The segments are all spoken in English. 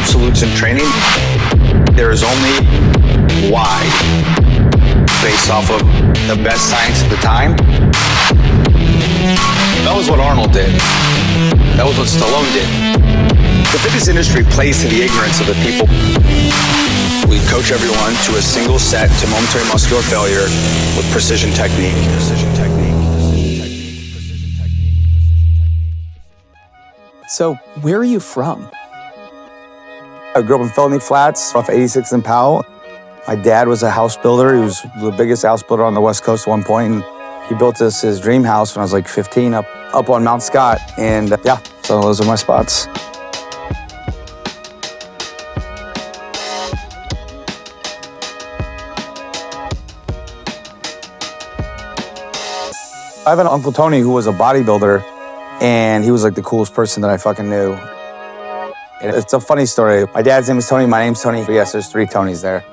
absolutes in training. There is only why, based off of the best science at the time. That was what Arnold did. That was what Stallone did. The fitness industry plays to the ignorance of the people. We coach everyone to a single set to momentary muscular failure with precision technique. So, where are you from? I grew up in Felony Flats off 86th and Powell. My dad was a house builder. He was the biggest house builder on the West Coast at one point. And he built us his dream house when I was like 15 up on Mount Scott. And so those are my spots. I have an Uncle Tony who was a bodybuilder, and he was like the coolest person that I fucking knew. And it's a funny story. My dad's name is Tony, my name's Tony. But yes, there's 3 Tonys there.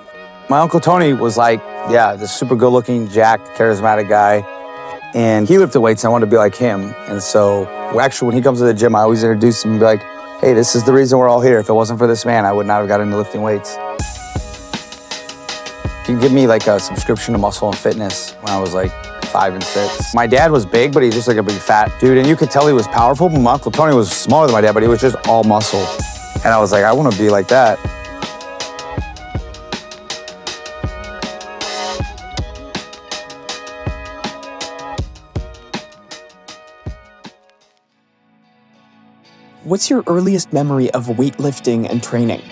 My Uncle Tony was like, this super good-looking, jacked, charismatic guy. And he lifted weights, and I wanted to be like him. And so, actually, when he comes to the gym, I always introduce him and be like, hey, this is the reason we're all here. If it wasn't for this man, I would not have got into lifting weights. He gave me like a subscription to Muscle and Fitness when I was like 5 and 6. My dad was big, but he was just like a big fat dude. And you could tell he was powerful, but my Uncle Tony was smaller than my dad, but he was just all muscle. And I was like, I want to be like that. What's your earliest memory of weightlifting and training?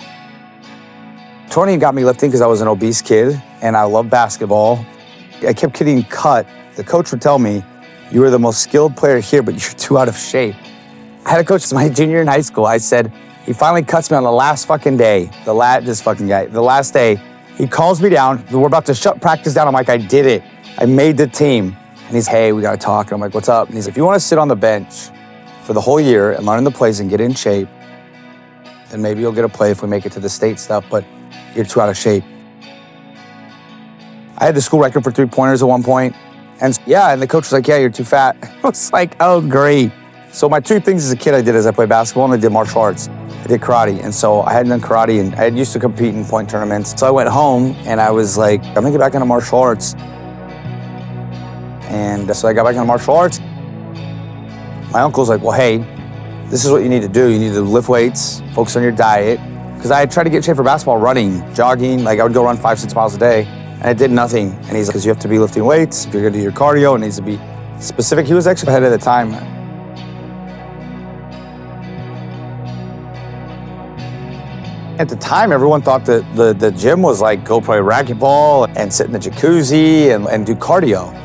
Tony got me lifting because I was an obese kid and I loved basketball. I kept getting cut. The coach would tell me, you were the most skilled player here, but you're too out of shape. I had a coach my junior year in high school. I said, he finally cuts me on the last fucking day. The last day, he calls me down. We're about to shut practice down. I'm like, I did it. I made the team. And he's, hey, we got to talk. And I'm like, what's up? And he's like, if you want to sit on the bench for the whole year and learn the plays and get in shape, then maybe you'll get a play if we make it to the state stuff, but you're too out of shape. I had the school record for 3-pointers at one point. And the coach was like, yeah, you're too fat. I was like, oh, great. So my 2 things as a kid I did is I played basketball and I did martial arts. I did karate. And so I hadn't done karate and I had used to compete in point tournaments. So I went home and I was like, I'm gonna get back into martial arts. And so I got back into martial arts. My uncle's like, well, hey, this is what you need to do. You need to lift weights, focus on your diet. Because I had tried to get in shape for basketball, running, jogging. Like I would go run 5-6 miles a day. And I did nothing. And he's like, because you have to be lifting weights. If you're gonna do your cardio, it needs to be specific. He was actually ahead of the time. At the time, everyone thought that the gym was like go play racquetball and sit in the jacuzzi and do cardio.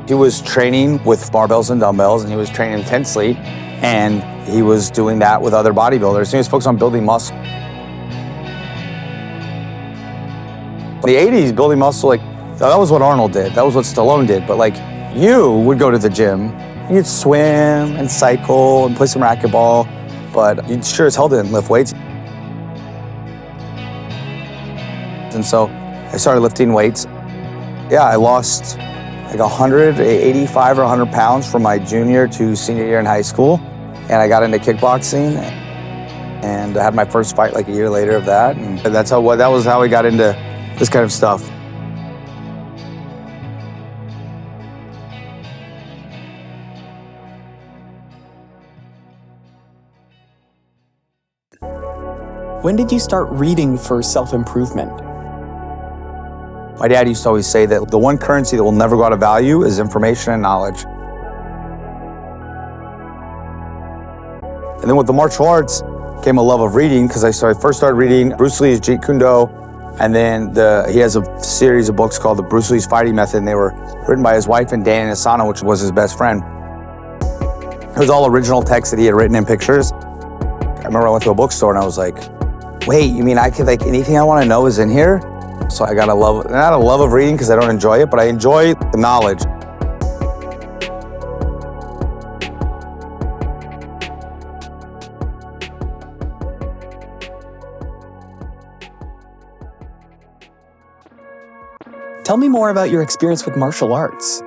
He was training with barbells and dumbbells, and he was training intensely, and he was doing that with other bodybuilders. He was focused on building muscle. In the 80s, building muscle, like, that was what Arnold did. That was what Stallone did. But like, you would go to the gym, you'd swim and cycle and play some racquetball, but you sure as hell didn't lift weights. And so I started lifting weights. I lost like 185 or 100 pounds from my junior to senior year in high school. And I got into kickboxing and I had my first fight like a year later of that. And that was how we got into this kind of stuff. When did you start reading for self-improvement? My dad used to always say that the one currency that will never go out of value is information and knowledge. And then with the martial arts came a love of reading, because I first started reading Bruce Lee's Jeet Kune Do, and then he has a series of books called the Bruce Lee's Fighting Method, and they were written by his wife and Dan Asano, which was his best friend. It was all original text that he had written in pictures. I remember I went to a bookstore and I was like, wait, you mean I could, like, anything I want to know is in here? So I got not a love of reading because I don't enjoy it, but I enjoy the knowledge. Tell me more about your experience with martial arts.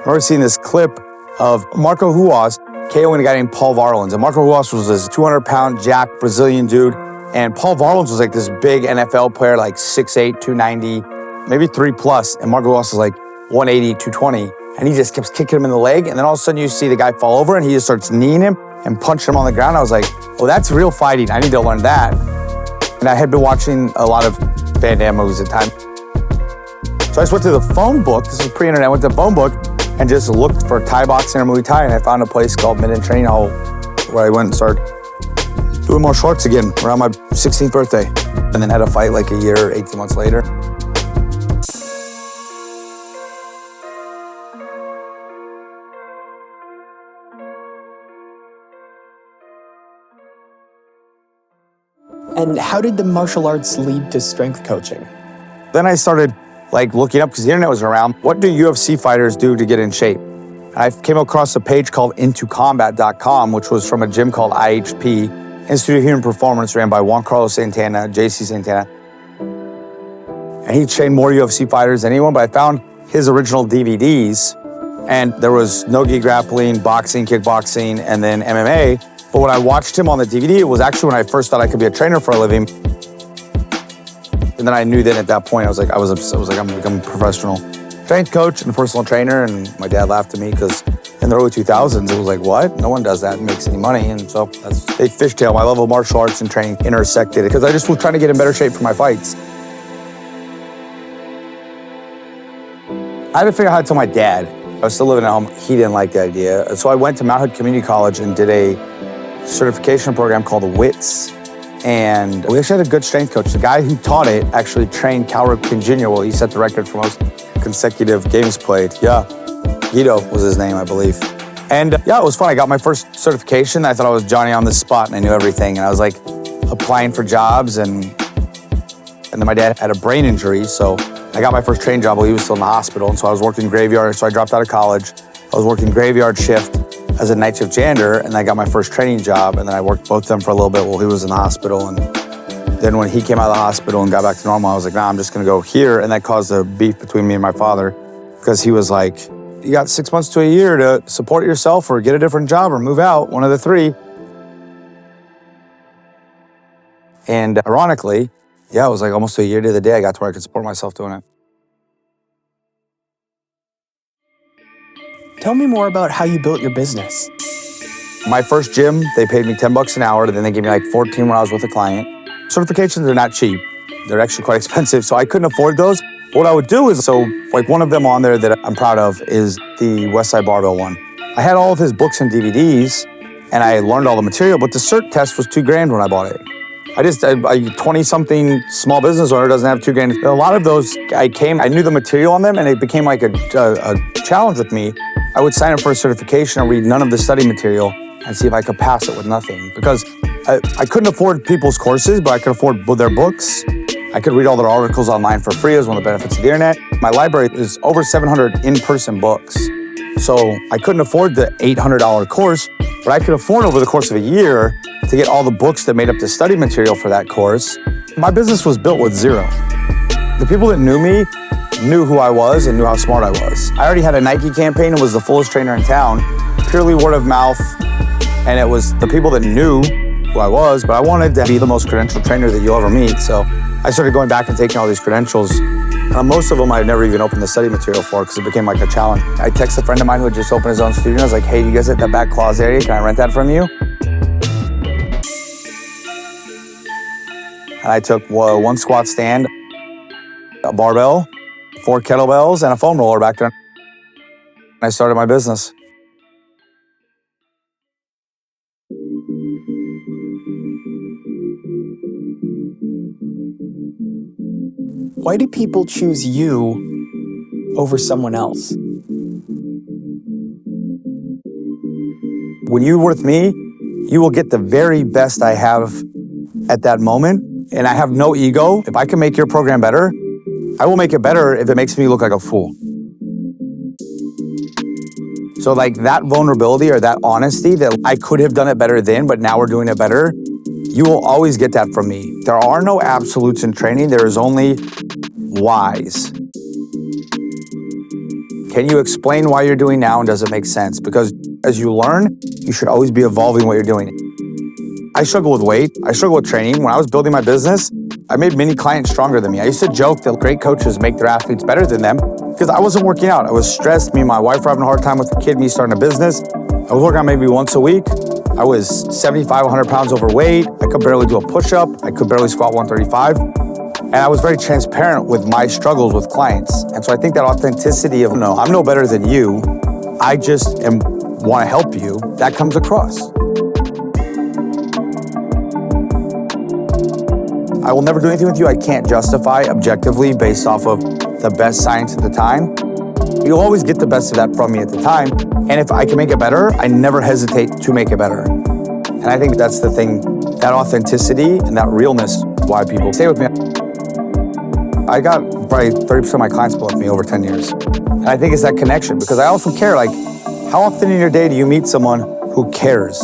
I remember seeing this clip of Marco Ruas KOing a guy named Paul Varelans. And Marco Ruas was this 200-pound jack Brazilian dude. And Paul Varelans was like this big NFL player, like 6'8", 290, maybe 3+. And Marco Ruas was like 180, 220. And he just keeps kicking him in the leg. And then all of a sudden you see the guy fall over and he just starts kneeing him and punching him on the ground. I was like, oh, that's real fighting. I need to learn that. And I had been watching a lot of Van Damme movies at the time. So I just went to the phone book. This was pre-internet. I went to the phone book and just looked for Thai boxing or Muay Thai. And I found a place called Midland Training Hall where I went and started doing martial arts again around my 16th birthday. And then had a fight like a year, 18 months later. And how did the martial arts lead to strength coaching? Then I started like looking up, because the internet was around, what do UFC fighters do to get in shape? And I came across a page called intocombat.com, which was from a gym called IHP, Institute of Human Performance, ran by Juan Carlos Santana, JC Santana. And he trained more UFC fighters than anyone, but I found his original DVDs, and there was no-gi grappling, boxing, kickboxing, and then MMA. But when I watched him on the DVD, it was actually when I first thought I could be a trainer for a living. And then I knew then at that point, I was like, I'm gonna become a professional strength coach and a personal trainer. And my dad laughed at me because in the early 2000s, it was like, what? No one does that and makes any money. And so they fishtail. My level of martial arts and training intersected because I just was trying to get in better shape for my fights. I had to figure out how to tell my dad. I was still living at home. He didn't like the idea. So I went to Mount Hood Community College and did a certification program called the WITS. And we actually had a good strength coach. The guy who taught it actually trained Cal Ripken Jr. Well, he set the record for most consecutive games played. Yeah, Guido was his name, I believe. And yeah, it was fun. I got my first certification. I thought I was Johnny on the spot and I knew everything. And I was like applying for jobs and then my dad had a brain injury. So I got my first training job while he was still in the hospital. And so I was working graveyard. So I dropped out of college. I was working graveyard shift as a night shift janitor, and I got my first training job, and then I worked both of them for a little bit while he was in the hospital. And then when he came out of the hospital and got back to normal, I was like, nah, I'm just gonna go here. And that caused a beef between me and my father, because he was like, you got 6 months to a year to support yourself or get a different job or move out, one of the three. And ironically, yeah, it was like almost a year to the day I got to where I could support myself doing it. Tell me more about how you built your business. My first gym, they paid me $10 an hour, and then they gave me like 14 when I was with a client. Certifications are not cheap. They're actually quite expensive, so I couldn't afford those. What I would do is, so like one of them on there that I'm proud of is the Westside Barbell one. I had all of his books and DVDs, and I learned all the material, but the cert test was $2,000 when I bought it. A 20-something small business owner doesn't have $2,000. A lot of those, I knew the material on them, and it became like a challenge with me. I would sign up for a certification and read none of the study material and see if I could pass it with nothing. Because I couldn't afford people's courses, but I could afford their books. I could read all their articles online for free as one of the benefits of the internet. My library is over 700 in-person books. So I couldn't afford the $800 course, but I could afford over the course of a year to get all the books that made up the study material for that course. My business was built with zero. The people that knew me knew who I was and knew how smart I was. I already had a Nike campaign and was the fullest trainer in town, purely word of mouth. And it was the people that knew who I was, but I wanted to be the most credentialed trainer that you'll ever meet. So I started going back and taking all these credentials. Most of them I'd never even opened the study material for because it became like a challenge. I texted a friend of mine who had just opened his own studio. I was like, hey, you guys at that back closet area? Can I rent that from you? And I took one squat stand, a barbell, 4 kettlebells, and a foam roller back there. And I started my business. Why do people choose you over someone else? When you're with me, you will get the very best I have at that moment. And I have no ego. If I can make your program better, I will make it better if it makes me look like a fool. So like that vulnerability or that honesty that I could have done it better then, but now we're doing it better, you will always get that from me. There are no absolutes in training. There is only whys. Can you explain why you're doing now and does it make sense? Because as you learn, you should always be evolving what you're doing. I struggle with weight. I struggle with training. When I was building my business, I made many clients stronger than me. I used to joke that great coaches make their athletes better than them because I wasn't working out. I was stressed. Me and my wife were having a hard time with the kid, me starting a business. I was working out maybe once a week. I was 75, 100 pounds overweight. I could barely do a push-up. I could barely squat 135. And I was very transparent with my struggles with clients. And so I think that authenticity of, no, I'm no better than you. I just want to help you. That comes across. I will never do anything with you I can't justify objectively based off of the best science at the time. You'll always get the best of that from me at the time. And if I can make it better, I never hesitate to make it better. And I think that's the thing, that authenticity and that realness, why people stay with me. I got probably 30% of my clients with me over 10 years. And I think it's that connection because I also care, like, how often in your day do you meet someone who cares?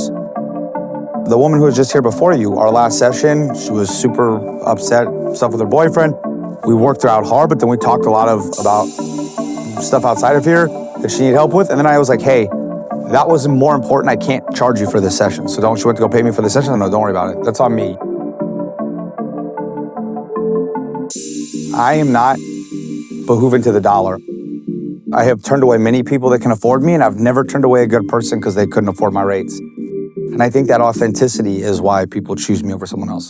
The woman who was just here before you, our last session, she was super upset, stuff with her boyfriend. We worked her out hard, but then we talked a lot about stuff outside of here that she needed help with. And then I was like, hey, that was more important. I can't charge you for this session. So don't you want to go pay me for the session? No, don't worry about it. That's on me. I am not behooving to the dollar. I have turned away many people that can afford me, and I've never turned away a good person because they couldn't afford my rates. And I think that authenticity is why people choose me over someone else.